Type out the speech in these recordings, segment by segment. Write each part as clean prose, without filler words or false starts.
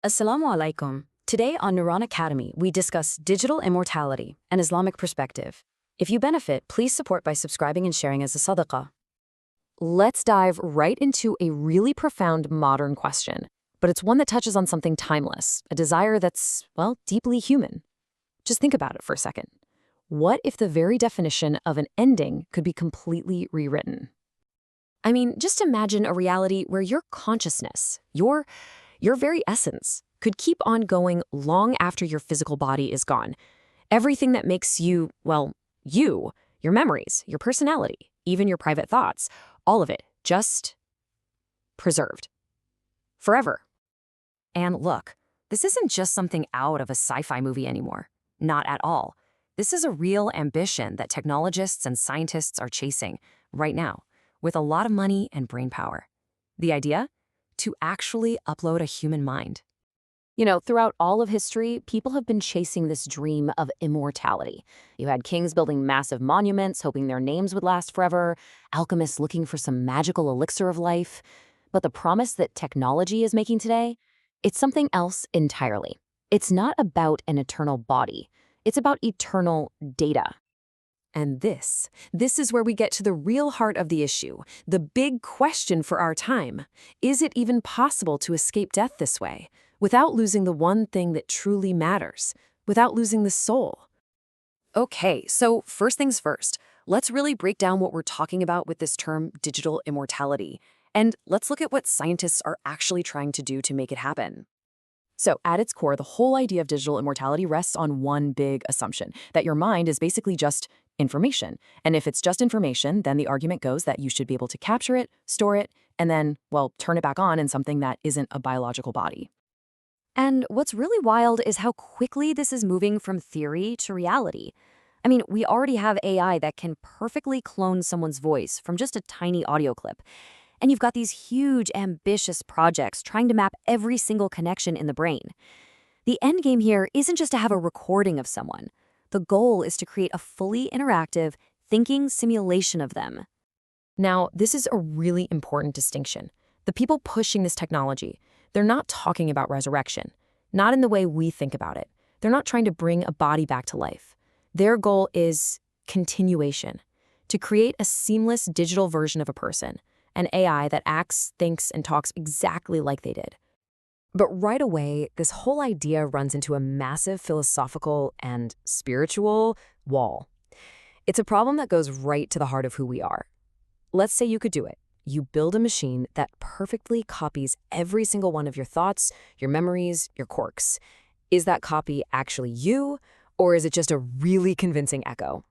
Assalamu alaikum. Today on Neuron Academy, we discuss digital immortality, an Islamic perspective. If you benefit, please support by subscribing and sharing as a sadaqah. Let's dive right into a really profound modern question, but it's one that touches on something timeless, a desire that's, well, deeply human. Just think about it for a second. What if the very definition of an ending could be completely rewritten? I mean, just imagine a reality where your consciousness, your very essence, could keep on going long after your physical body is gone. Everything that makes you, well, you, your memories, your personality, even your private thoughts, all of it just preserved. Forever. And look, this isn't just something out of a sci-fi movie anymore. Not at all. This is a real ambition that technologists and scientists are chasing right now, with a lot of money and brain power. The idea? To actually upload a human mind. You know, throughout all of history, people have been chasing this dream of immortality. You had kings building massive monuments, hoping their names would last forever, alchemists looking for some magical elixir of life. But the promise that technology is making today, it's something else entirely. It's not about an eternal body. It's about eternal data. And this is where we get to the real heart of the issue, the big question for our time. Is it even possible to escape death this way, without losing the one thing that truly matters, without losing the soul? Okay, so first things first, let's really break down what we're talking about with this term digital immortality. And let's look at what scientists are actually trying to do to make it happen. So at its core, the whole idea of digital immortality rests on one big assumption, that your mind is basically just information. And if it's just information, then the argument goes that you should be able to capture it, store it, and then, well, turn it back on in something that isn't a biological body. And what's really wild is how quickly this is moving from theory to reality. I mean, we already have AI that can perfectly clone someone's voice from just a tiny audio clip. And you've got these huge, ambitious projects trying to map every single connection in the brain. The end game here isn't just to have a recording of someone. The goal is to create a fully interactive, thinking simulation of them. Now, this is a really important distinction. The people pushing this technology, they're not talking about resurrection, not in the way we think about it. They're not trying to bring a body back to life. Their goal is continuation, to create a seamless digital version of a person, an AI that acts, thinks, and talks exactly like they did. But right away, this whole idea runs into a massive philosophical and spiritual wall. It's a problem that goes right to the heart of who we are. Let's say you could do it. You build a machine that perfectly copies every single one of your thoughts, your memories, your quirks. Is that copy actually you, or is it just a really convincing echo?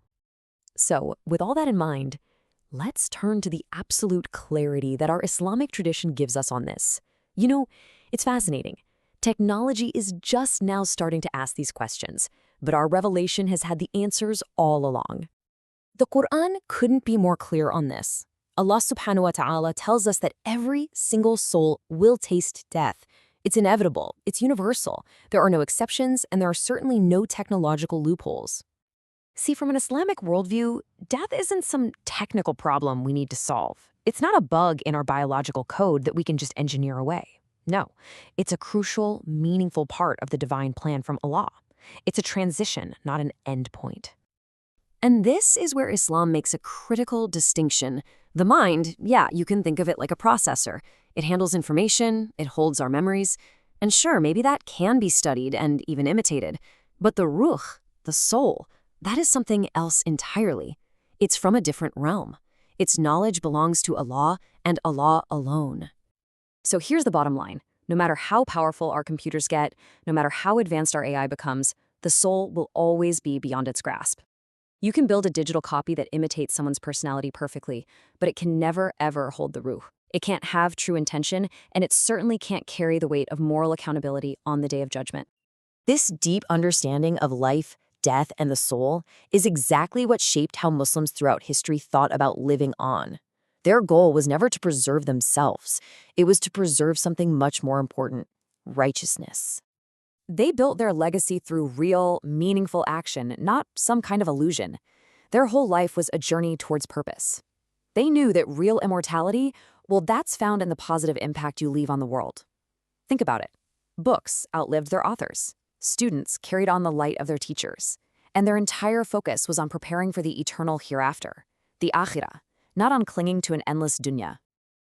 So, with all that in mind, let's turn to the absolute clarity that our Islamic tradition gives us on this. You know, it's fascinating. Technology is just now starting to ask these questions, but our revelation has had the answers all along. The Quran couldn't be more clear on this. Allah subhanahu wa ta'ala tells us that every single soul will taste death. It's inevitable, it's universal. There are no exceptions, and there are certainly no technological loopholes. See, from an Islamic worldview, death isn't some technical problem we need to solve. It's not a bug in our biological code that we can just engineer away. No, it's a crucial, meaningful part of the divine plan from Allah. It's a transition, not an end point. And this is where Islam makes a critical distinction. The mind, yeah, you can think of it like a processor. It handles information, it holds our memories, and sure, maybe that can be studied and even imitated. But the ruh, the soul, that is something else entirely. It's from a different realm. Its knowledge belongs to Allah and Allah alone. So here's the bottom line. No matter how powerful our computers get, no matter how advanced our AI becomes, the soul will always be beyond its grasp. You can build a digital copy that imitates someone's personality perfectly, but it can never, ever hold the ruh. It can't have true intention, and it certainly can't carry the weight of moral accountability on the Day of Judgment. This deep understanding of life, death, and the soul is exactly what shaped how Muslims throughout history thought about living on. Their goal was never to preserve themselves. It was to preserve something much more important: righteousness. They built their legacy through real, meaningful action, not some kind of illusion. Their whole life was a journey towards purpose. They knew that real immortality, well, that's found in the positive impact you leave on the world. Think about it. Books outlived their authors. Students carried on the light of their teachers. And their entire focus was on preparing for the eternal hereafter, the akhirah, not on clinging to an endless dunya.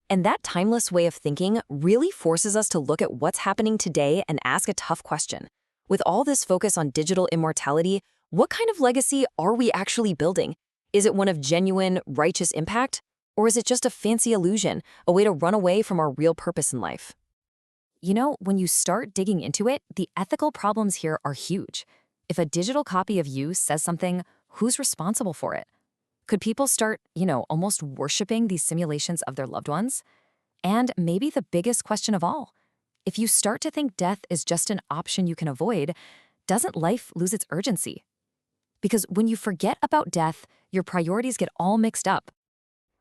And that timeless way of thinking really forces us to look at what's happening today and ask a tough question. With all this focus on digital immortality, what kind of legacy are we actually building? Is it one of genuine, righteous impact? Or is it just a fancy illusion, a way to run away from our real purpose in life? You know, when you start digging into it, the ethical problems here are huge. If a digital copy of you says something, who's responsible for it? Could people start, almost worshiping these simulations of their loved ones? And maybe the biggest question of all, if you start to think death is just an option you can avoid, doesn't life lose its urgency? Because when you forget about death, your priorities get all mixed up.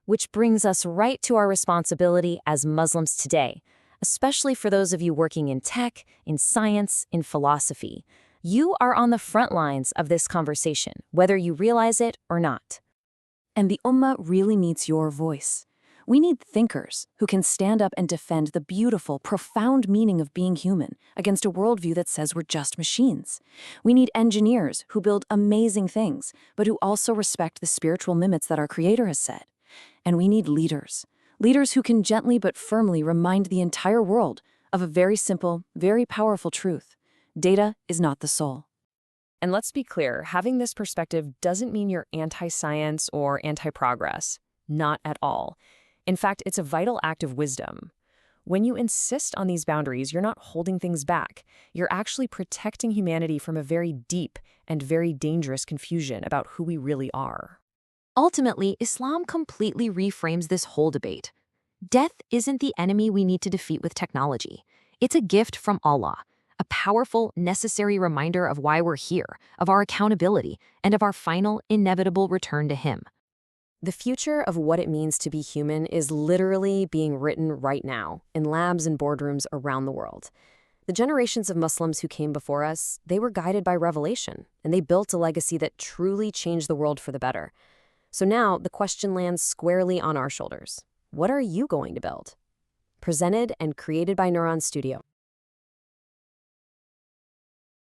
Which brings us right to our responsibility as Muslims today, especially for those of you working in tech, in science, in philosophy. You are on the front lines of this conversation, whether you realize it or not. And the Ummah really needs your voice. We need thinkers who can stand up and defend the beautiful, profound meaning of being human against a worldview that says we're just machines. We need engineers who build amazing things, but who also respect the spiritual limits that our Creator has set. And we need leaders who can gently but firmly remind the entire world of a very simple, very powerful truth. Data is not the soul. And let's be clear, having this perspective doesn't mean you're anti-science or anti-progress. Not at all. In fact, it's a vital act of wisdom. When you insist on these boundaries, you're not holding things back. You're actually protecting humanity from a very deep and very dangerous confusion about who we really are. Ultimately, Islam completely reframes this whole debate. Death isn't the enemy we need to defeat with technology. It's a gift from Allah, a powerful, necessary reminder of why we're here, of our accountability, and of our final, inevitable return to Him. The future of what it means to be human is literally being written right now in labs and boardrooms around the world. The generations of Muslims who came before us, they were guided by revelation, and they built a legacy that truly changed the world for the better. So now the question lands squarely on our shoulders. What are you going to build? Presented and created by Neuron Studio.